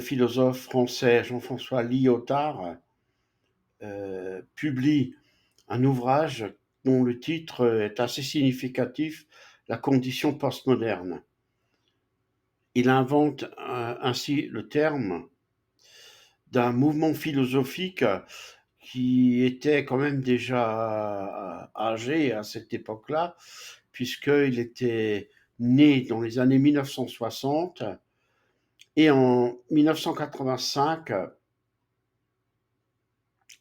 philosophe français Jean-François Lyotard publie un ouvrage dont le titre est assez significatif, La condition postmoderne. Il invente ainsi le terme d'un mouvement philosophique qui était quand même déjà âgé à cette époque-là, puisqu'il était né dans les années 1960 et en 1985,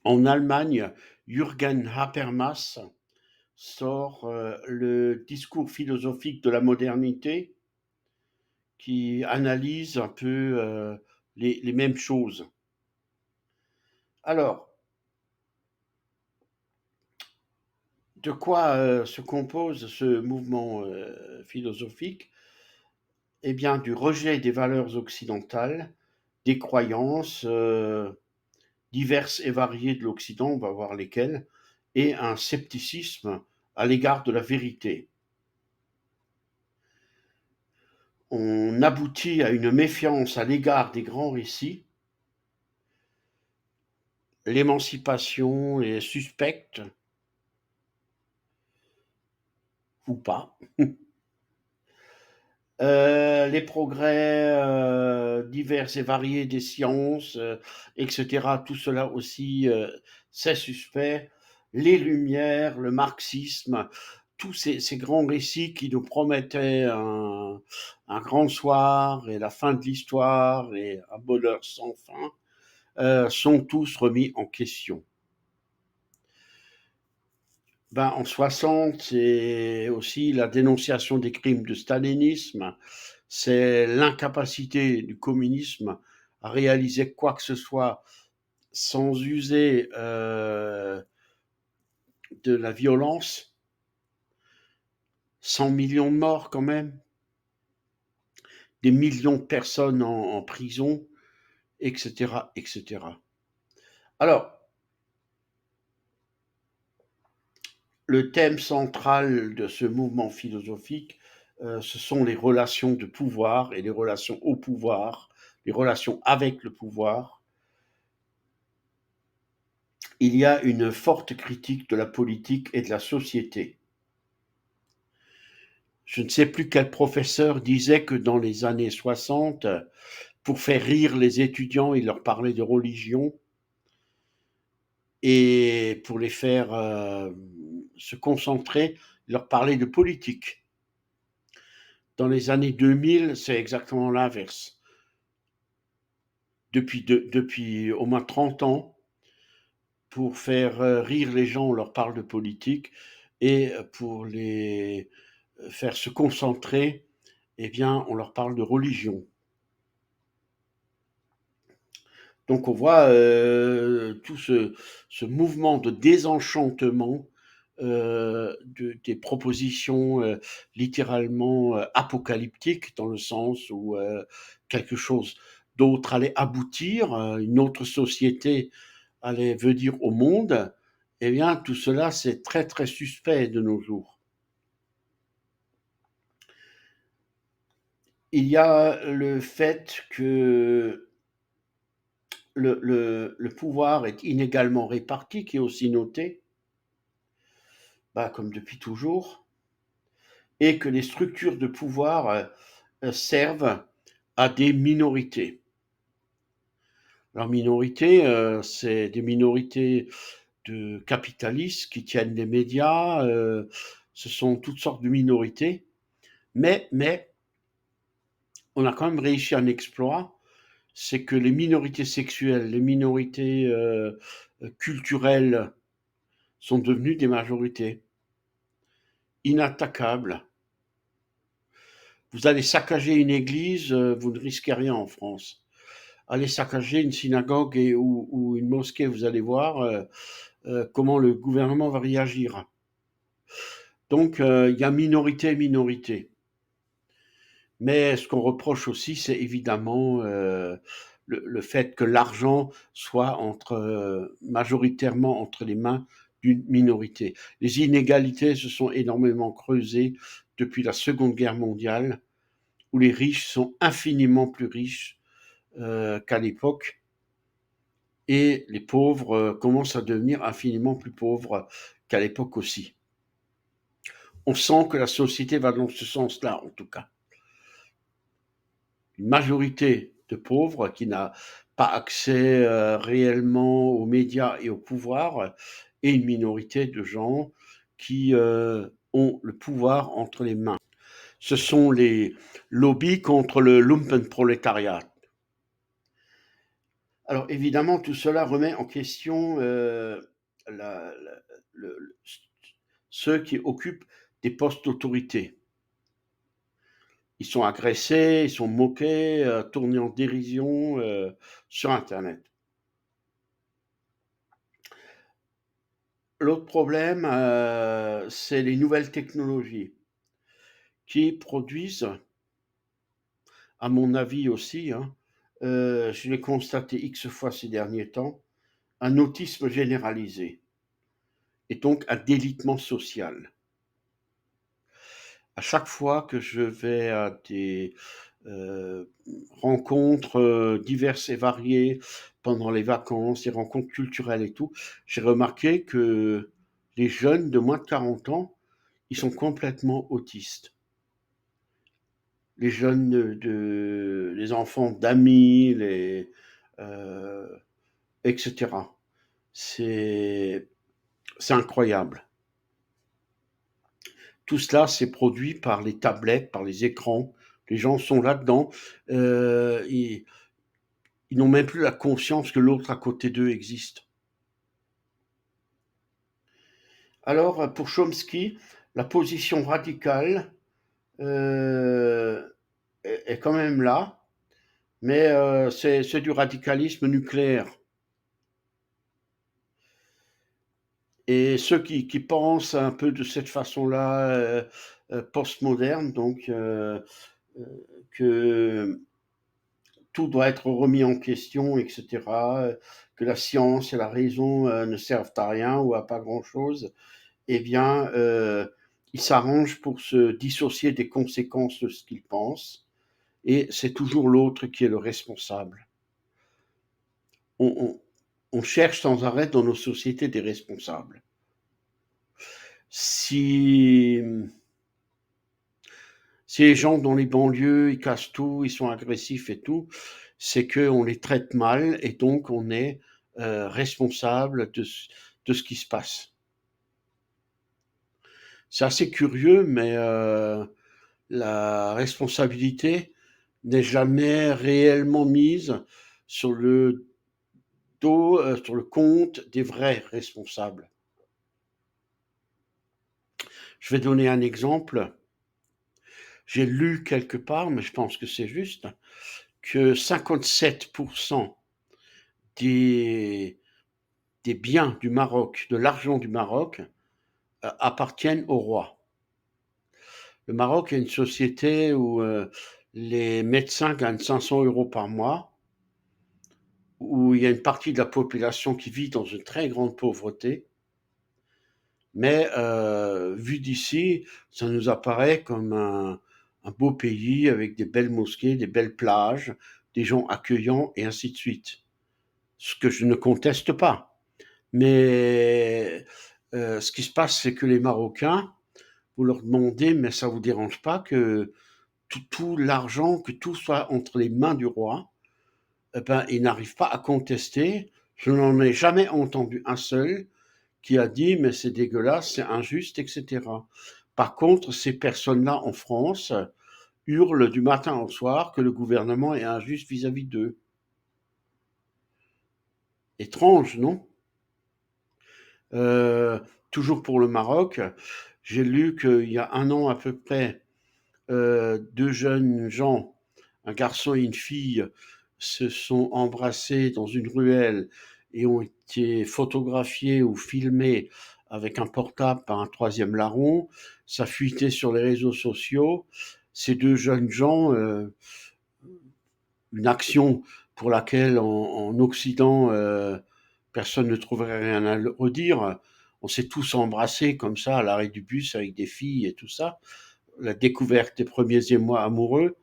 en Allemagne, Jürgen Habermas sort le discours philosophique de la modernité qui analyse un peu les mêmes choses. Alors, de quoi se compose ce mouvement philosophique? Eh bien, du rejet des valeurs occidentales, des croyances diverses et variées de l'Occident, on va voir lesquelles, et un scepticisme à l'égard de la vérité. On aboutit à une méfiance à l'égard des grands récits. L'émancipation est suspecte, ou pas. Les progrès divers et variés des sciences, etc., tout cela aussi, c'est suspect. Les Lumières, le marxisme, tous ces grands récits qui nous promettaient un grand soir et la fin de l'histoire et un bonheur sans fin, sont tous remis en question. En 60, c'est aussi la dénonciation des crimes de stalinisme, c'est l'incapacité du communisme à réaliser quoi que ce soit sans user de la violence. 100 millions de morts quand même, des millions de personnes en prison, etc., etc. Alors, le thème central de ce mouvement philosophique, ce sont les relations de pouvoir et les relations au pouvoir, les relations avec le pouvoir. Il y a une forte critique de la politique et de la société. Je ne sais plus quel professeur disait que dans les années 60, pour faire rire les étudiants, il leur parlait de religion et pour les faire se concentrer, il leur parlait de politique. Dans les années 2000, c'est exactement l'inverse. Depuis au moins 30 ans, pour faire rire les gens, on leur parle de politique et pour les faire se concentrer, eh bien, on leur parle de religion. Donc on voit tout ce mouvement de désenchantement des propositions littéralement apocalyptiques, dans le sens où quelque chose d'autre allait aboutir, une autre société allait venir au monde. Eh bien, tout cela, c'est très très suspect de nos jours. Il y a le fait que le pouvoir est inégalement réparti, qui est aussi noté, comme depuis toujours, et que les structures de pouvoir servent à des minorités. Alors, minorités, c'est des minorités de capitalistes qui tiennent les médias, ce sont toutes sortes de minorités, mais on a quand même réussi un exploit, c'est que les minorités sexuelles, les minorités culturelles sont devenues des majorités inattaquables. Vous allez saccager une église, vous ne risquez rien en France. Allez saccager une synagogue ou une mosquée, vous allez voir comment le gouvernement va réagir. Donc, il y a minorité. Mais ce qu'on reproche aussi, c'est évidemment le fait que l'argent soit majoritairement entre les mains d'une minorité. Les inégalités se sont énormément creusées depuis la Seconde Guerre mondiale, où les riches sont infiniment plus riches qu'à l'époque, et les pauvres commencent à devenir infiniment plus pauvres qu'à l'époque aussi. On sent que la société va dans ce sens-là, en tout cas. Une majorité de pauvres qui n'a pas accès réellement aux médias et au pouvoir, et une minorité de gens qui ont le pouvoir entre les mains. Ce sont les lobbies contre le lumpenprolétariat. Alors évidemment, tout cela remet en question la, la, le, ceux qui occupent des postes d'autorité. Ils sont agressés, ils sont moqués, tournés en dérision sur Internet. L'autre problème, c'est les nouvelles technologies qui produisent, à mon avis aussi, hein, je l'ai constaté X fois ces derniers temps, un autisme généralisé et donc un délitement social. À chaque fois que je vais à des rencontres diverses et variées pendant les vacances, des rencontres culturelles et tout, j'ai remarqué que les jeunes de moins de 40 ans, ils sont complètement autistes. Les jeunes les enfants d'amis, euh, etc. C'est, c'est incroyable. Tout cela, c'est produit par les tablettes, par les écrans. Les gens sont là-dedans. Ils n'ont même plus la conscience que l'autre à côté d'eux existe. Alors, pour Chomsky, la position radicale euh, est quand même là, mais c'est du radicalisme nucléaire. Et ceux qui pensent un peu de cette façon-là, postmoderne, donc euh, que tout doit être remis en question, etc., que la science et la raison ne servent à rien ou à pas grand-chose, eh bien, ils s'arrangent pour se dissocier des conséquences de ce qu'ils pensent, et c'est toujours l'autre qui est le responsable. On, on, on cherche sans arrêt dans nos sociétés des responsables. Si Si les gens dans les banlieues, ils cassent tout, ils sont agressifs et tout, c'est qu'on les traite mal et donc on est responsable de ce qui se passe. C'est assez curieux, mais la responsabilité n'est jamais réellement mise sur le dos, sur le compte des vrais responsables. Je vais donner un exemple. J'ai lu quelque part, mais je pense que c'est juste, que 57% des, des biens du Maroc, de l'argent du Maroc, appartiennent au roi. Le Maroc est une société où les médecins gagnent 500 euros par mois, où il y a une partie de la population qui vit dans une très grande pauvreté, mais vu d'ici, ça nous apparaît comme un beau pays avec des belles mosquées, des belles plages, des gens accueillants et ainsi de suite. Ce que je ne conteste pas. Mais ce qui se passe, c'est que les Marocains, vous leur demandez, mais ça ne vous dérange pas que tout l'argent, que tout soit entre les mains du roi, eh ben, ils n'arrivent pas à contester. Je n'en ai jamais entendu un seul qui a dit, mais c'est dégueulasse, c'est injuste, etc. Par contre, ces personnes-là en France hurlent du matin au soir que le gouvernement est injuste vis-à-vis d'eux. Étrange, non? Euh, Toujours pour le Maroc, j'ai lu qu'il y a un an à peu près, deux jeunes gens, un garçon et une fille, se sont embrassés dans une ruelle et ont été photographiés ou filmés avec un portable par un troisième larron. Ça fuitait sur les réseaux sociaux. Ces deux jeunes gens, une action pour laquelle en Occident, personne ne trouverait rien à redire. On s'est tous embrassés comme ça à l'arrêt du bus avec des filles et tout ça. La découverte des premiers émois amoureux,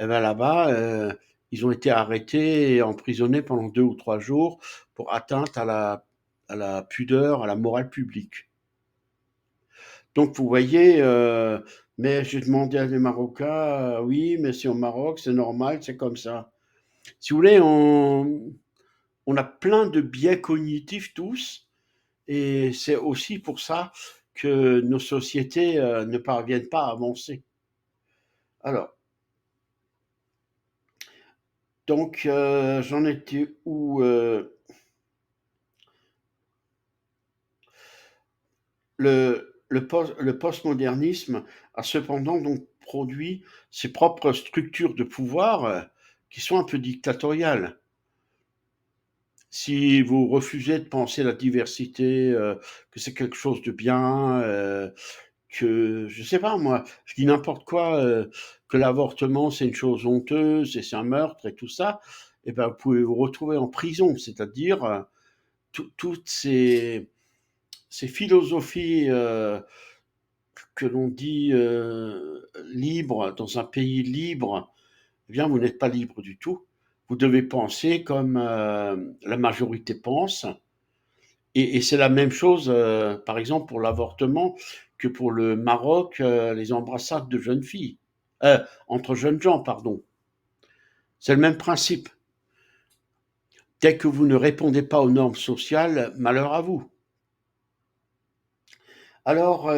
et ben là-bas, ils ont été arrêtés et emprisonnés pendant 2 ou 3 jours pour atteinte à la pudeur, à la morale publique. Donc vous voyez, mais j'ai demandé à des Marocains, oui, mais c'est au Maroc, c'est normal, c'est comme ça. Si vous voulez, on a plein de biais cognitifs tous, et c'est aussi pour ça que nos sociétés ne parviennent pas à avancer. Alors, donc, j'en étais où le postmodernisme a cependant donc produit ses propres structures de pouvoir qui sont un peu dictatoriales. Si vous refusez de penser la diversité, que c'est quelque chose de bien, que je sais pas moi, je dis n'importe quoi, que l'avortement c'est une chose honteuse et c'est un meurtre et tout ça, et ben vous pouvez vous retrouver en prison. C'est-à-dire toutes ces philosophies que l'on dit libres dans un pays libre, eh bien vous n'êtes pas libre du tout. Vous devez penser comme la majorité pense. Et c'est la même chose, par exemple, pour l'avortement que pour le Maroc, les embrassades de jeunes filles, entre jeunes gens, pardon. C'est le même principe. Dès que vous ne répondez pas aux normes sociales, malheur à vous. Alors,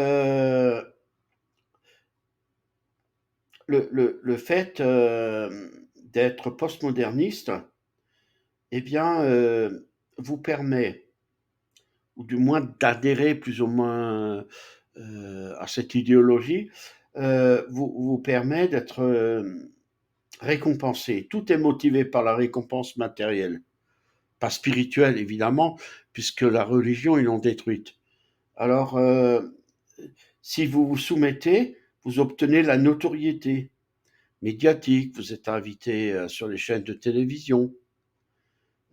le fait d'être postmoderniste, eh bien, vous permet, ou du moins d'adhérer plus ou moins à cette idéologie, vous permet d'être récompensé. Tout est motivé par la récompense matérielle, pas spirituelle évidemment, puisque la religion, ils l'ont détruite. Alors, si vous vous soumettez, vous obtenez la notoriété médiatique, vous êtes invité sur les chaînes de télévision,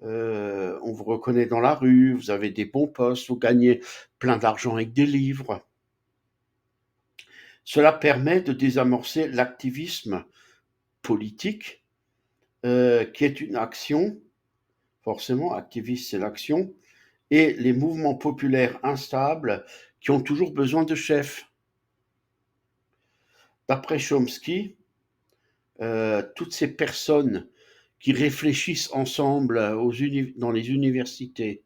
on vous reconnaît dans la rue, vous avez des bons postes, vous gagnez plein d'argent avec des livres. Cela permet de désamorcer l'activisme politique, qui est une action, forcément, activiste c'est l'action, et les mouvements populaires instables qui ont toujours besoin de chefs. D'après Chomsky, toutes ces personnes qui réfléchissent ensemble dans les universités,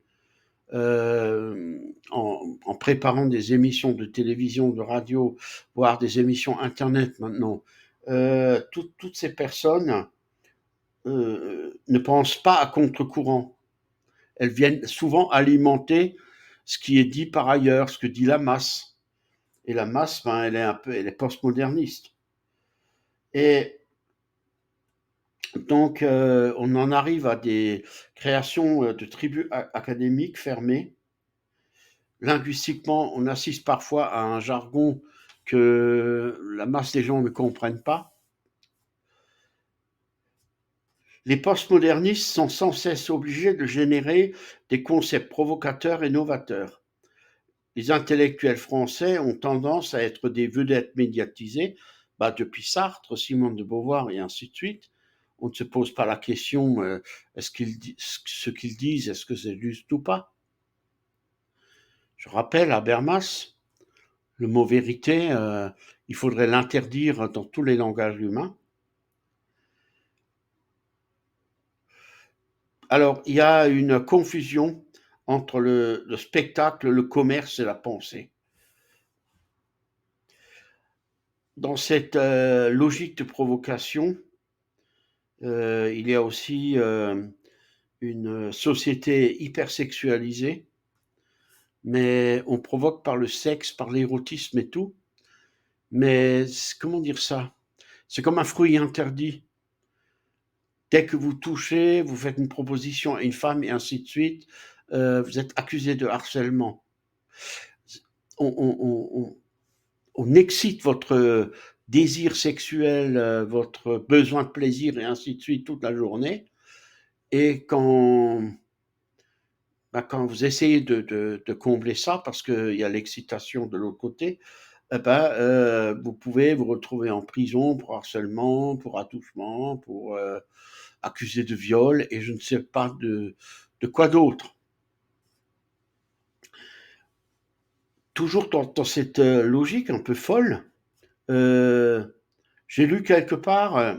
en préparant des émissions de télévision, de radio, voire des émissions Internet maintenant, toutes ces personnes ne pensent pas à contre-courant. Elles viennent souvent alimenter ce qui est dit par ailleurs, ce que dit la masse. Et la masse, ben, elle est postmoderniste. Et donc, on en arrive à des créations de tribus académiques fermées. Linguistiquement, on assiste parfois à un jargon que la masse des gens ne comprennent pas. Les postmodernistes sont sans cesse obligés de générer des concepts provocateurs et novateurs. Les intellectuels français ont tendance à être des vedettes médiatisées, depuis Sartre, Simone de Beauvoir et ainsi de suite. On ne se pose pas la question ce qu'ils disent, est-ce que c'est juste ou pas. Je rappelle à Habermas, le mot vérité, il faudrait l'interdire dans tous les langages humains. Alors, il y a une confusion entre le spectacle, le commerce et la pensée. Dans cette logique de provocation, il y a aussi une société hypersexualisée, mais on provoque par le sexe, par l'érotisme et tout. Mais comment dire ça? C'est comme un fruit interdit. Dès que vous touchez, vous faites une proposition à une femme et ainsi de suite, vous êtes accusé de harcèlement. On excite votre désir sexuel, votre besoin de plaisir et ainsi de suite toute la journée. Et quand vous essayez de combler ça, parce qu'il y a l'excitation de l'autre côté, vous pouvez vous retrouver en prison pour harcèlement, pour attouchement, pour accusé de viol et je ne sais pas de quoi d'autre. Toujours dans cette logique un peu folle, j'ai lu quelque part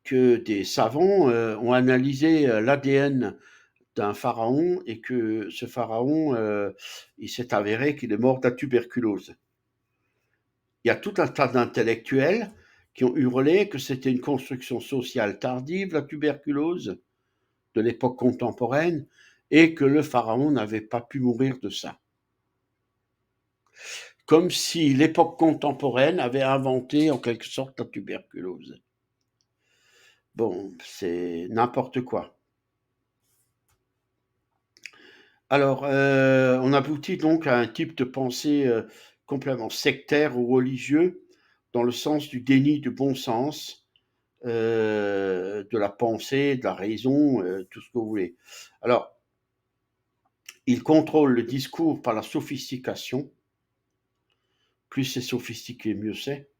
que des savants ont analysé l'ADN d'un pharaon et que ce pharaon, il s'est avéré qu'il est mort de la tuberculose. Il y a tout un tas d'intellectuels qui ont hurlé que c'était une construction sociale tardive, la tuberculose, de l'époque contemporaine, et que le pharaon n'avait pas pu mourir de ça. Comme si l'époque contemporaine avait inventé en quelque sorte la tuberculose. Bon, c'est n'importe quoi. Alors, on aboutit donc à un type de pensée complètement sectaire ou religieux, dans le sens du déni du bon sens, de la pensée, de la raison, tout ce que vous voulez. Alors, il contrôle le discours par la sophistication. Plus c'est sophistiqué, mieux c'est.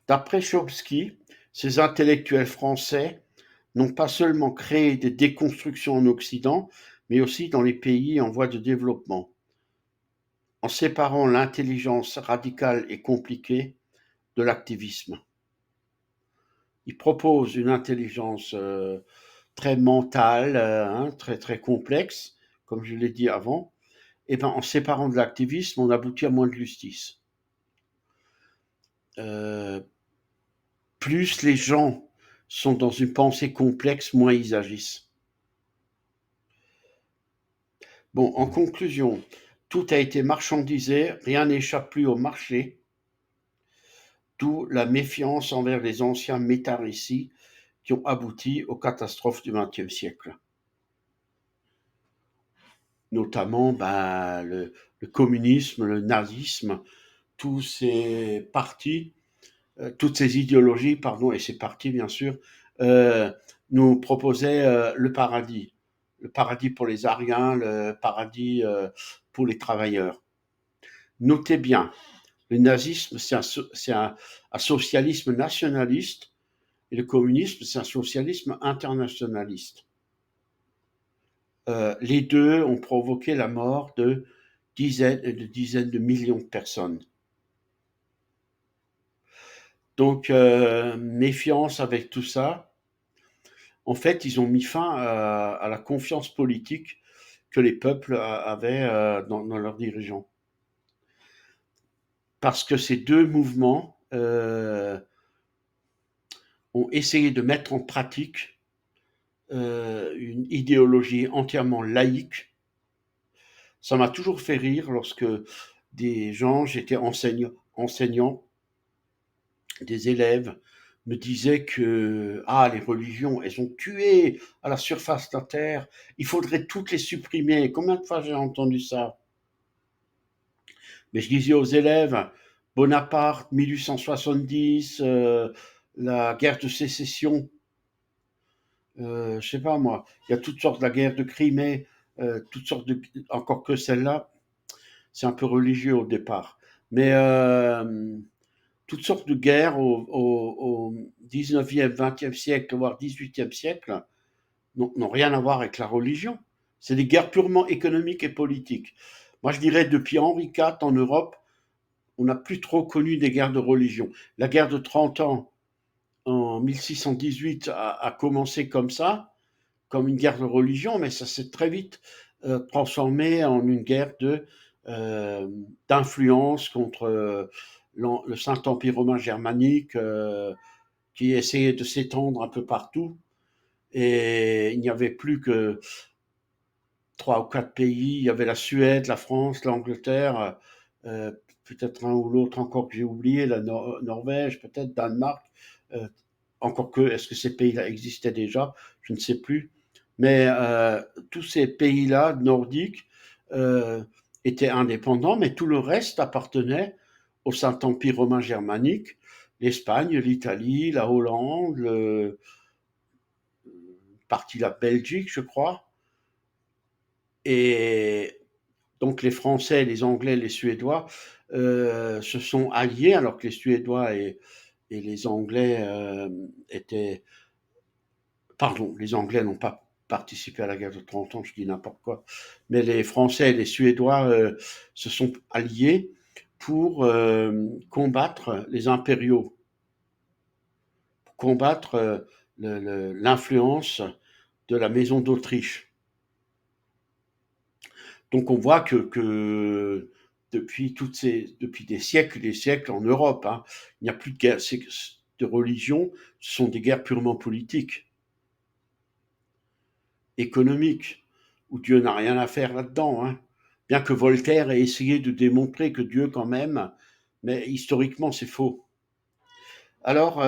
D'après Chomsky, ces intellectuels français n'ont pas seulement créé des déconstructions en Occident, mais aussi dans les pays en voie de développement, en séparant l'intelligence radicale et compliquée de l'activisme. Ils proposent une intelligence très mentale, très très complexe, comme je l'ai dit avant. Et ben, en séparant de l'activisme, on aboutit à moins de justice. Plus les gens sont dans une pensée complexe, moins ils agissent. Bon, en conclusion, tout a été marchandisé, rien n'échappe plus au marché, d'où la méfiance envers les anciens métarécits qui ont abouti aux catastrophes du XXe siècle. Notamment le communisme, le nazisme, tous ces partis, toutes ces idéologies, pardon, et ces partis bien sûr, nous proposaient le paradis pour les Ariens, le paradis pour les travailleurs. Notez bien, le nazisme, c'est un socialisme nationaliste et le communisme, c'est un socialisme internationaliste. Les deux ont provoqué la mort de dizaines et de dizaines de millions de personnes. Donc, méfiance avec tout ça. En fait, ils ont mis fin à la confiance politique que les peuples avaient dans leurs dirigeants. Parce que ces deux mouvements ont essayé de mettre en pratique une idéologie entièrement laïque. Ça m'a toujours fait rire lorsque des gens, j'étais enseignant, des élèves me disaient que les religions, elles ont tué à la surface de la Terre, il faudrait toutes les supprimer. Combien de fois j'ai entendu ça? Mais je disais aux élèves, Bonaparte, 1870, la guerre de sécession, je sais pas moi, il y a toutes sortes de la guerre de Crimée, toutes sortes de, encore que celle-là, c'est un peu religieux au départ, mais toutes sortes de guerres au 19e, 20e siècle, voire 18e siècle, n'ont rien à voir avec la religion. C'est des guerres purement économiques et politiques. Moi, je dirais depuis Henri IV en Europe, on n'a plus trop connu des guerres de religion. La guerre de 30 ans en 1618 a commencé comme ça, comme une guerre de religion, mais ça s'est très vite transformé en une guerre d'influence contre le Saint-Empire romain germanique qui essayait de s'étendre un peu partout. Et il n'y avait plus que 3 ou 4 pays. Il y avait la Suède, la France, l'Angleterre, peut-être un ou l'autre encore que j'ai oublié, la Norvège, peut-être Danemark. Encore que, est-ce que ces pays-là existaient déjà? Je ne sais plus. Mais tous ces pays-là nordiques étaient indépendants, mais tout le reste appartenait au Saint-Empire romain germanique, l'Espagne, l'Italie, la Hollande, partie de la Belgique, je crois. Et donc les Français, les Anglais, les Suédois se sont alliés, alors que les Suédois et les Anglais étaient pardon, les Anglais n'ont pas participé à la guerre de 30 ans, je dis n'importe quoi, mais les Français et les Suédois se sont alliés pour combattre les impériaux, pour combattre l'influence de la maison d'Autriche. Donc on voit que depuis des siècles et des siècles en Europe, hein, il n'y a plus de guerre de religion, ce sont des guerres purement politiques, économiques, où Dieu n'a rien à faire là-dedans. Hein. Bien que Voltaire ait essayé de démontrer que Dieu quand même, mais historiquement c'est faux. Alors,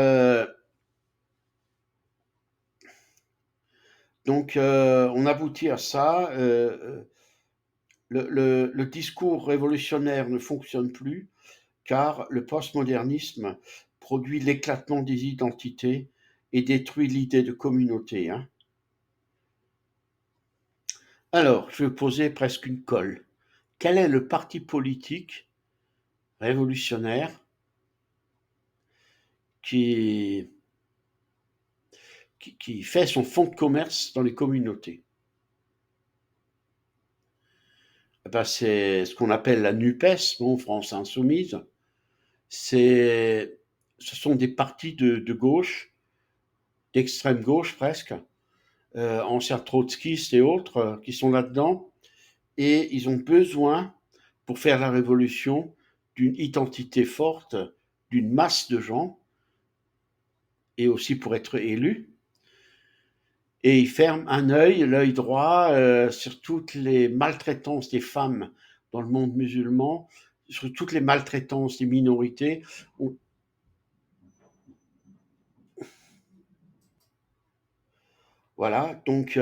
donc on aboutit à ça. Le discours révolutionnaire ne fonctionne plus car le postmodernisme produit l'éclatement des identités et détruit l'idée de communauté. Hein. Alors, je vais poser presque une colle. Quel est le parti politique révolutionnaire qui, qui fait son fonds de commerce dans les communautés? Eh ben, c'est ce qu'on appelle la NUPES, bon, France Insoumise. Ce sont des partis de gauche, d'extrême gauche presque, anciens trotskistes et autres, qui sont là-dedans. Et ils ont besoin, pour faire la révolution, d'une identité forte, d'une masse de gens, et aussi pour être élus. Et ils ferment un œil, l'œil droit, sur toutes les maltraitances des femmes dans le monde musulman, sur toutes les maltraitances des minorités. Voilà, donc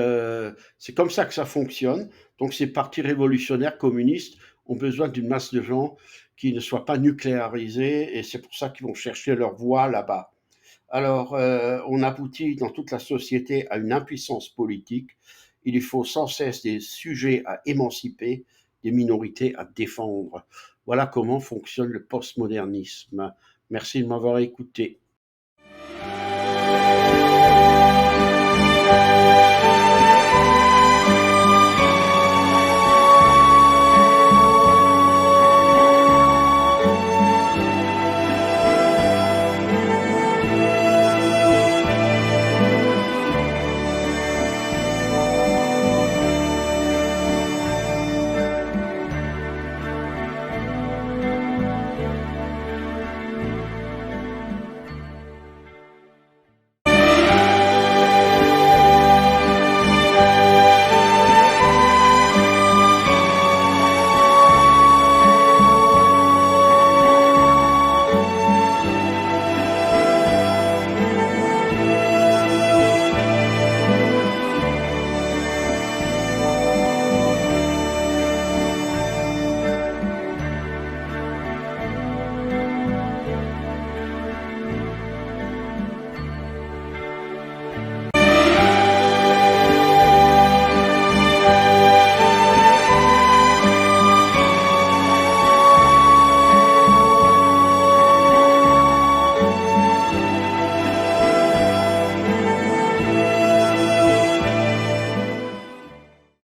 c'est comme ça que ça fonctionne. Donc ces partis révolutionnaires communistes ont besoin d'une masse de gens qui ne soient pas nucléarisés et c'est pour ça qu'ils vont chercher leur voie là-bas. Alors, on aboutit dans toute la société à une impuissance politique. Il faut sans cesse des sujets à émanciper, des minorités à défendre. Voilà comment fonctionne le postmodernisme. Merci de m'avoir écouté.